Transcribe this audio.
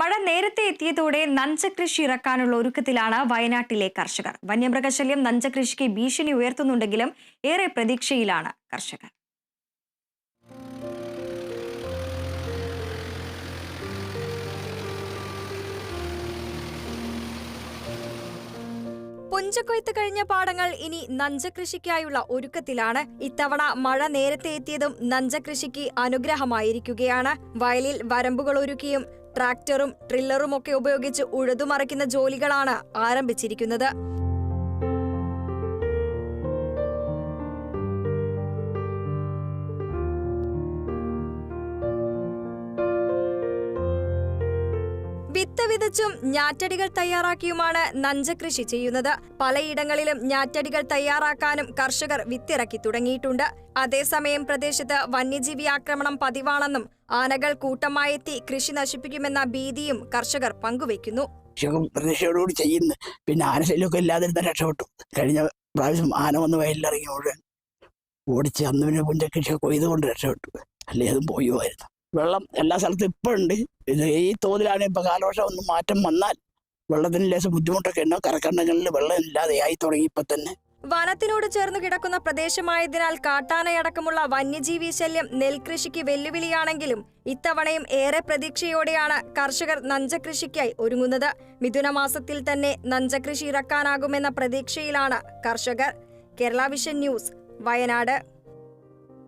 മഴ നേരത്തെ എത്തിയതോടെ നഞ്ചകൃഷി ഇറക്കാനുള്ള ഒരുക്കത്തിലാണ് വയനാട്ടിലെ കർഷകർ. വന്യമൃഗശല്യം നഞ്ചകൃഷിക്ക് ഭീഷണി ഉയർത്തുന്നുണ്ടെങ്കിലും ഏറെ പ്രതീക്ഷയിലാണ് കർഷകർ. പുഞ്ചക്കൊയ്ത്ത് കഴിഞ്ഞ പാടങ്ങൾ ഇനി നഞ്ചകൃഷിക്കായുള്ള ഒരുക്കത്തിലാണ്. ഇത്തവണ മഴ നേരത്തെ എത്തിയതും നഞ്ചകൃഷിക്ക് അനുഗ്രഹമായിരിക്കുകയാണ്. വയലിൽ വരമ്പുകൾ ഒരുക്കിയും ട്രാക്ടറും ട്രില്ലറുമൊക്കെ ഉപയോഗിച്ച് ഉഴുതുമറിക്കുന്ന ജോലികളാണ് ആരംഭിച്ചിരിക്കുന്നത്. വിത്ത് വിതച്ചും ഞാറ്റടികൾ തയ്യാറാക്കിയുമാണ് നഞ്ചകൃഷി ചെയ്യുന്നത്. പലയിടങ്ങളിലും ഞാറ്റടികൾ തയ്യാറാക്കാനും കർഷകർ വിത്തിറക്കി തുടങ്ങിയിട്ടുണ്ട്. അതേസമയം പ്രദേശത്ത് വന്യജീവി ആക്രമണം പതിവാണെന്നും ആനകൾ കൂട്ടമായെത്തി കൃഷി നശിപ്പിക്കുമെന്ന ഭീതിയും കർഷകർ പങ്കുവയ്ക്കുന്നു. പ്രതീക്ഷയോടുകൂടി ചെയ്യുന്നു. പിന്നെ ആനശല്യമൊക്കെ ഇല്ലാതിരുന്ന രക്ഷപ്പെട്ടു. കഴിഞ്ഞ പ്രാവശ്യം ആന വന്ന് വയലിലിറങ്ങി ഓടിച്ച് അന്ന് പിന്നെ പുഞ്ചകൃഷി കൊയ്തുകൊണ്ട് രക്ഷപ്പെട്ടു. അല്ലേ അതും പോയുമായിരുന്നു. വെള്ളം എല്ലാ സ്ഥലത്തും ഇപ്പം ഉണ്ട്. ഇത് ഈ തോതിലാണ്. ഇപ്പം കാലവർഷം ഒന്ന് മാറ്റം വന്നാൽ വെള്ളത്തിന് ലേശം ബുദ്ധിമുട്ടൊക്കെ ഉണ്ടോ. കരക്കണ്ടങ്ങളിൽ വെള്ളം ഇല്ലാതെയായി തുടങ്ങി. ഇപ്പം തന്നെ വനത്തിനോട് ചേർന്ന് കിടക്കുന്ന പ്രദേശമായതിനാൽ കാട്ടാനയടക്കമുള്ള വന്യജീവി ശല്യം നെൽകൃഷിക്ക് വെല്ലുവിളിയാണെങ്കിലും ഇത്തവണയും ഏറെ പ്രതീക്ഷയോടെയാണ് കർഷകർ നഞ്ചകൃഷിക്കായി ഒരുങ്ങുന്നത്. മിഥുനമാസത്തിൽ തന്നെ നഞ്ചകൃഷി ഇറക്കാനാകുമെന്ന പ്രതീക്ഷയിലാണ് കർഷകർ. Kerala vision news, Wayanad.